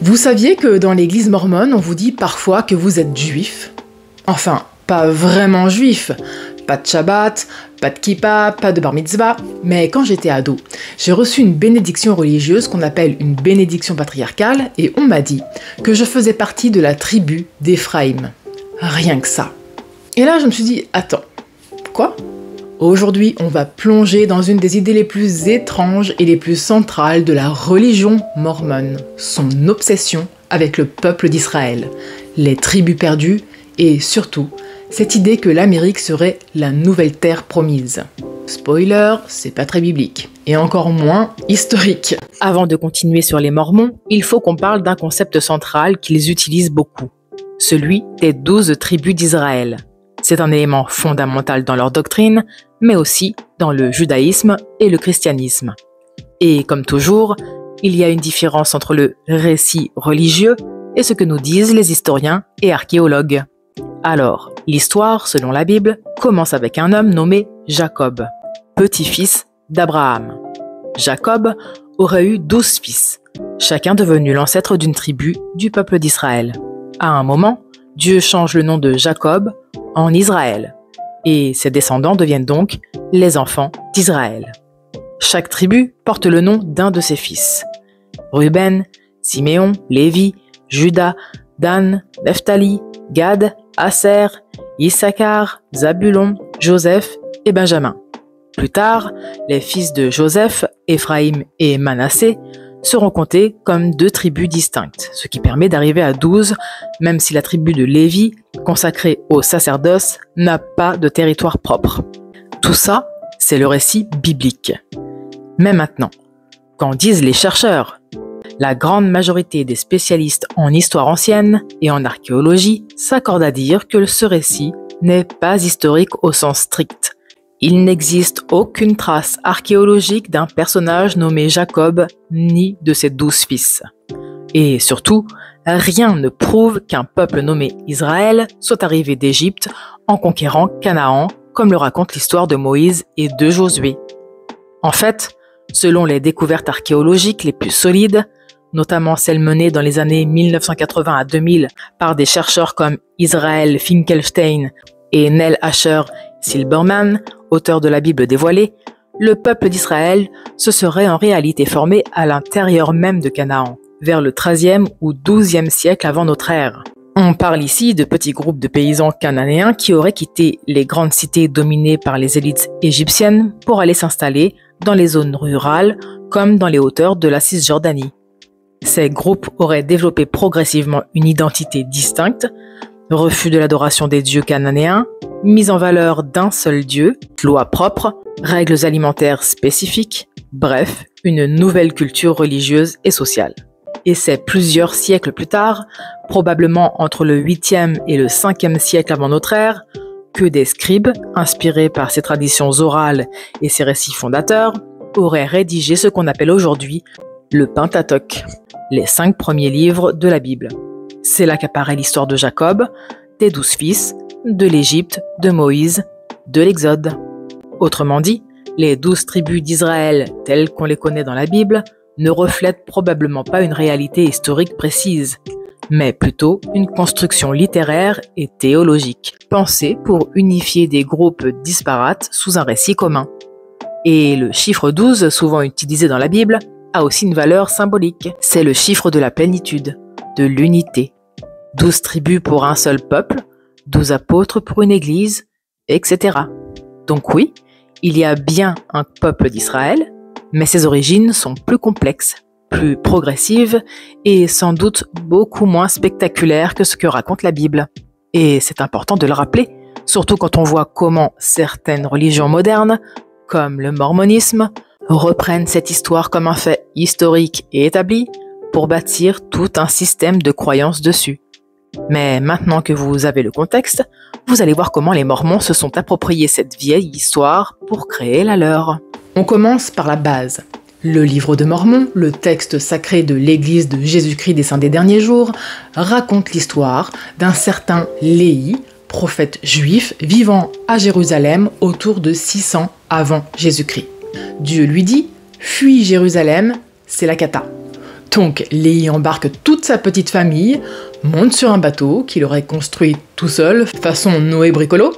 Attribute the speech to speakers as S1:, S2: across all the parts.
S1: Vous saviez que dans l'église mormone, on vous dit parfois que vous êtes juif? Enfin, pas vraiment juif. Pas de Shabbat, pas de kippa, pas de bar mitzvah. Mais quand j'étais ado, j'ai reçu une bénédiction religieuse qu'on appelle une bénédiction patriarcale et on m'a dit que je faisais partie de la tribu d'Éphraïm. Rien que ça. Et là, je me suis dit, attends, quoi? Aujourd'hui, on va plonger dans une des idées les plus étranges et les plus centrales de la religion mormone, son obsession avec le peuple d'Israël, les tribus perdues et surtout, cette idée que l'Amérique serait la nouvelle terre promise. Spoiler, c'est pas très biblique, et encore moins historique.
S2: Avant de continuer sur les Mormons, il faut qu'on parle d'un concept central qu'ils utilisent beaucoup, celui des 12 tribus d'Israël. C'est un élément fondamental dans leur doctrine, mais aussi dans le judaïsme et le christianisme. Et comme toujours, il y a une différence entre le récit religieux et ce que nous disent les historiens et archéologues. Alors, l'histoire, selon la Bible, commence avec un homme nommé Jacob, petit-fils d'Abraham. Jacob aurait eu 12 fils, chacun devenu l'ancêtre d'une tribu du peuple d'Israël. À un moment, Dieu change le nom de Jacob en Israël, et ses descendants deviennent donc les enfants d'Israël. Chaque tribu porte le nom d'un de ses fils. Ruben, Siméon, Lévi, Juda, Dan, Nephtali, Gad, Aser, Issachar, Zabulon, Joseph et Benjamin. Plus tard, les fils de Joseph, Éphraïm et Manassé, seront comptés comme 2 tribus distinctes, ce qui permet d'arriver à 12, même si la tribu de Lévi, consacrée au sacerdoce, n'a pas de territoire propre. Tout ça, c'est le récit biblique. Mais maintenant, qu'en disent les chercheurs? La grande majorité des spécialistes en histoire ancienne et en archéologie s'accordent à dire que ce récit n'est pas historique au sens strict. Il n'existe aucune trace archéologique d'un personnage nommé Jacob ni de ses 12 fils. Et surtout, rien ne prouve qu'un peuple nommé Israël soit arrivé d'Égypte en conquérant Canaan, comme le raconte l'histoire de Moïse et de Josué. En fait, selon les découvertes archéologiques les plus solides, notamment celles menées dans les années 1980 à 2000 par des chercheurs comme Israel Finkelstein et Neil Asher Silberman, auteur de la Bible dévoilée, le peuple d'Israël se serait en réalité formé à l'intérieur même de Canaan, vers le XIIIe ou XIIe siècle avant notre ère. On parle ici de petits groupes de paysans cananéens qui auraient quitté les grandes cités dominées par les élites égyptiennes pour aller s'installer dans les zones rurales comme dans les hauteurs de la Cisjordanie. Ces groupes auraient développé progressivement une identité distincte, refus de l'adoration des dieux cananéens, mise en valeur d'un seul dieu, lois propres, règles alimentaires spécifiques, bref, une nouvelle culture religieuse et sociale. Et c'est plusieurs siècles plus tard, probablement entre le 8e et le 5e siècle avant notre ère, que des scribes, inspirés par ces traditions orales et ces récits fondateurs, auraient rédigé ce qu'on appelle aujourd'hui le Pentateuque, les 5 premiers livres de la Bible. C'est là qu'apparaît l'histoire de Jacob, des 12 fils, de l'Égypte, de Moïse, de l'Exode. Autrement dit, les 12 tribus d'Israël telles qu'on les connaît dans la Bible ne reflètent probablement pas une réalité historique précise, mais plutôt une construction littéraire et théologique, pensée pour unifier des groupes disparates sous un récit commun. Et le chiffre 12, souvent utilisé dans la Bible, a aussi une valeur symbolique. C'est le chiffre de la plénitude, de l'unité. 12 tribus pour un seul peuple, 12 apôtres pour une église, etc. Donc oui, il y a bien un peuple d'Israël, mais ses origines sont plus complexes, plus progressives et sans doute beaucoup moins spectaculaires que ce que raconte la Bible. Et c'est important de le rappeler, surtout quand on voit comment certaines religions modernes, comme le mormonisme, reprennent cette histoire comme un fait historique et établi pour bâtir tout un système de croyances dessus. Mais maintenant que vous avez le contexte, vous allez voir comment les Mormons se sont appropriés cette vieille histoire pour créer la leur.
S1: On commence par la base. Le livre de Mormon, le texte sacré de l'Église de Jésus-Christ des Saints des Derniers Jours, raconte l'histoire d'un certain Léhi, prophète juif vivant à Jérusalem autour de 600 avant Jésus-Christ. Dieu lui dit « Fuis Jérusalem, c'est la cata. Donc Léhi embarque toute sa petite famille, monte sur un bateau qu'il aurait construit tout seul, façon Noé bricolo,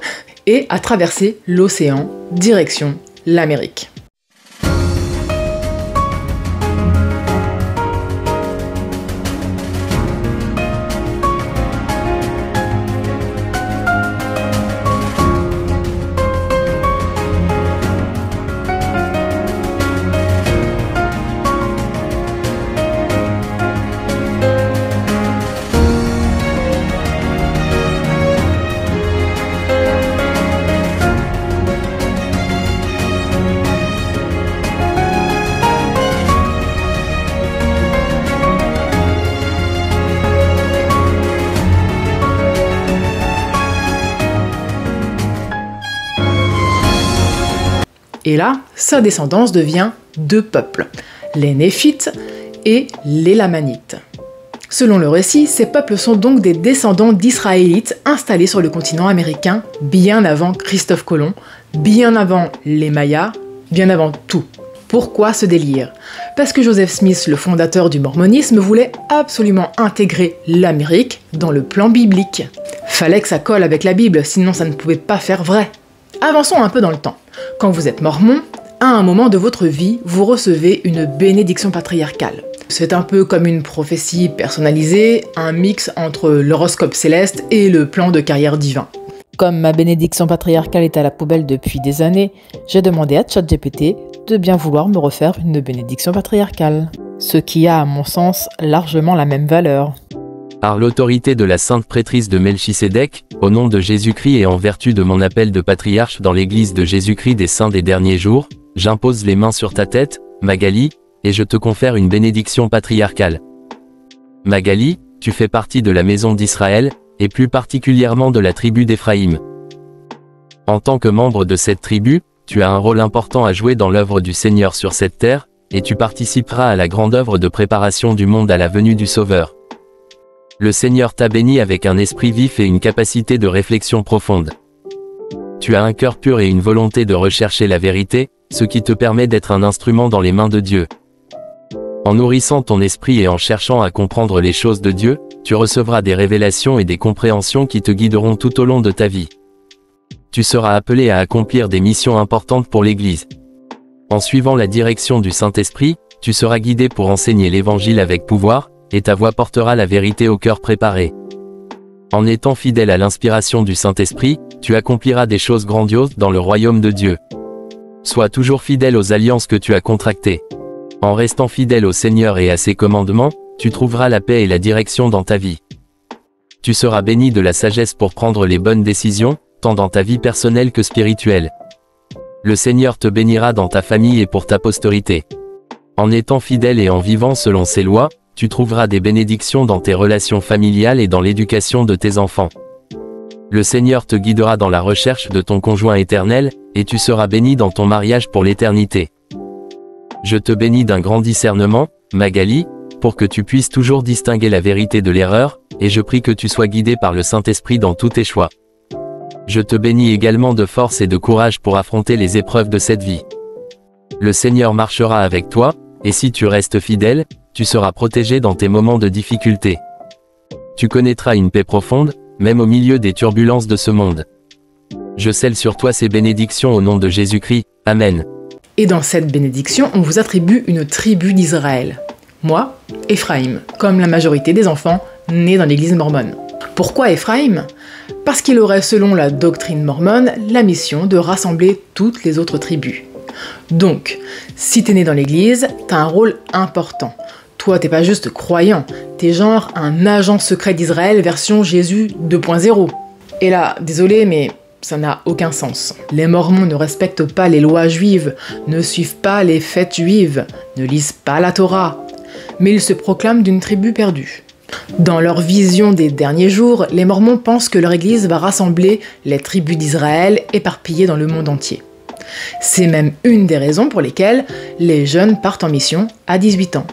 S1: et a traversé l'océan, direction l'Amérique. Et là, sa descendance devient deux peuples, les Néphites et les Lamanites. Selon le récit, ces peuples sont donc des descendants d'Israélites installés sur le continent américain bien avant Christophe Colomb, bien avant les Mayas, bien avant tout. Pourquoi ce délire? Parce que Joseph Smith, le fondateur du mormonisme, voulait absolument intégrer l'Amérique dans le plan biblique. Fallait que ça colle avec la Bible, sinon ça ne pouvait pas faire vrai. Avançons un peu dans le temps. Quand vous êtes mormon, à un moment de votre vie, vous recevez une bénédiction patriarcale. C'est un peu comme une prophétie personnalisée, un mix entre l'horoscope céleste et le plan de carrière divin.
S2: Comme ma bénédiction patriarcale est à la poubelle depuis des années, j'ai demandé à ChatGPT de bien vouloir me refaire une bénédiction patriarcale. Ce qui a, à mon sens, largement la même valeur.
S3: Par l'autorité de la sainte prêtrise de Melchisédek, au nom de Jésus-Christ et en vertu de mon appel de patriarche dans l'église de Jésus-Christ des saints des derniers jours, j'impose les mains sur ta tête, Magali, et je te confère une bénédiction patriarcale. Magali, tu fais partie de la maison d'Israël, et plus particulièrement de la tribu d'Éphraïm. En tant que membre de cette tribu, tu as un rôle important à jouer dans l'œuvre du Seigneur sur cette terre, et tu participeras à la grande œuvre de préparation du monde à la venue du Sauveur. Le Seigneur t'a béni avec un esprit vif et une capacité de réflexion profonde. Tu as un cœur pur et une volonté de rechercher la vérité, ce qui te permet d'être un instrument dans les mains de Dieu. En nourrissant ton esprit et en cherchant à comprendre les choses de Dieu, tu recevras des révélations et des compréhensions qui te guideront tout au long de ta vie. Tu seras appelé à accomplir des missions importantes pour l'Église. En suivant la direction du Saint-Esprit, tu seras guidé pour enseigner l'Évangile avec pouvoir, et ta voix portera la vérité au cœur préparé. En étant fidèle à l'inspiration du Saint-Esprit, tu accompliras des choses grandioses dans le royaume de Dieu. Sois toujours fidèle aux alliances que tu as contractées. En restant fidèle au Seigneur et à ses commandements, tu trouveras la paix et la direction dans ta vie. Tu seras béni de la sagesse pour prendre les bonnes décisions, tant dans ta vie personnelle que spirituelle. Le Seigneur te bénira dans ta famille et pour ta postérité. En étant fidèle et en vivant selon ses lois, tu trouveras des bénédictions dans tes relations familiales et dans l'éducation de tes enfants. Le Seigneur te guidera dans la recherche de ton conjoint éternel, et tu seras béni dans ton mariage pour l'éternité. Je te bénis d'un grand discernement, Magali, pour que tu puisses toujours distinguer la vérité de l'erreur, et je prie que tu sois guidé par le Saint-Esprit dans tous tes choix. Je te bénis également de force et de courage pour affronter les épreuves de cette vie. Le Seigneur marchera avec toi, et si tu restes fidèle, tu seras protégé dans tes moments de difficulté. Tu connaîtras une paix profonde, même au milieu des turbulences de ce monde. Je scelle sur toi ces bénédictions au nom de Jésus-Christ. Amen.
S1: Et dans cette bénédiction, on vous attribue une tribu d'Israël. Moi, Éphraïm, comme la majorité des enfants nés dans l'église mormone. Pourquoi Éphraïm? Parce qu'il aurait, selon la doctrine mormone, la mission de rassembler toutes les autres tribus. Donc, si t'es né dans l'église, t'as un rôle important. Toi, t'es pas juste croyant, t'es genre un agent secret d'Israël version Jésus 2.0. Et là, désolé, mais ça n'a aucun sens. Les Mormons ne respectent pas les lois juives, ne suivent pas les fêtes juives, ne lisent pas la Torah, mais ils se proclament d'une tribu perdue. Dans leur vision des derniers jours, les Mormons pensent que leur église va rassembler les tribus d'Israël éparpillées dans le monde entier. C'est même une des raisons pour lesquelles les jeunes partent en mission à 18 ans.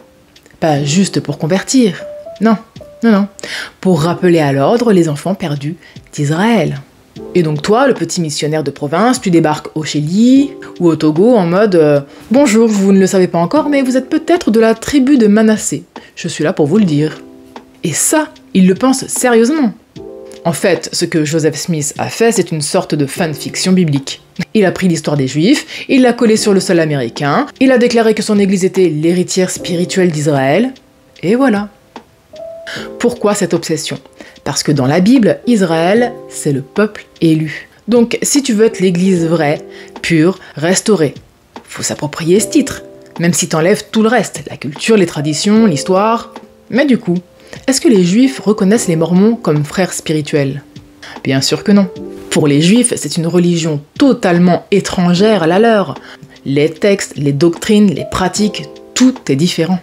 S1: Pas juste pour convertir, non. Pour rappeler à l'ordre les enfants perdus d'Israël. Et donc toi, le petit missionnaire de province, tu débarques au Chili ou au Togo en mode bonjour, vous ne le savez pas encore, mais vous êtes peut-être de la tribu de Manassé. Je suis là pour vous le dire. » Et ça, il le pense sérieusement. En fait, ce que Joseph Smith a fait, c'est une sorte de fanfiction biblique. Il a pris l'histoire des Juifs, il l'a collée sur le sol américain, il a déclaré que son église était l'héritière spirituelle d'Israël, et voilà. Pourquoi cette obsession ? Parce que dans la Bible, Israël, c'est le peuple élu. Donc, si tu veux être l'église vraie, pure, restaurée, faut s'approprier ce titre, même si t'enlèves tout le reste, la culture, les traditions, l'histoire. Mais du coup, est-ce que les Juifs reconnaissent les Mormons comme frères spirituels ? Bien sûr que non. Pour les Juifs, c'est une religion totalement étrangère à la leur. Les textes, les doctrines, les pratiques, tout est différent.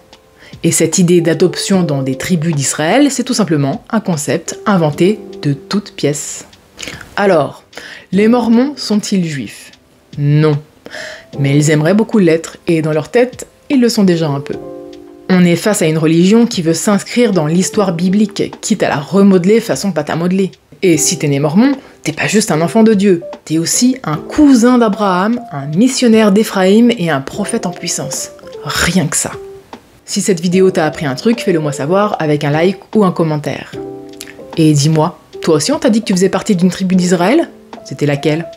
S1: Et cette idée d'adoption dans des tribus d'Israël, c'est tout simplement un concept inventé de toutes pièces. Alors, les Mormons sont-ils juifs ? Non. Mais ils aimeraient beaucoup l'être, et dans leur tête, ils le sont déjà un peu. On est face à une religion qui veut s'inscrire dans l'histoire biblique, quitte à la remodeler façon pâte à modeler. Et si t'es né mormon, t'es pas juste un enfant de Dieu, t'es aussi un cousin d'Abraham, un missionnaire d'Éphraïm et un prophète en puissance. Rien que ça. Si cette vidéo t'a appris un truc, fais-le moi savoir avec un like ou un commentaire. Et dis-moi, toi aussi on t'a dit que tu faisais partie d'une tribu d'Israël ? C'était laquelle ?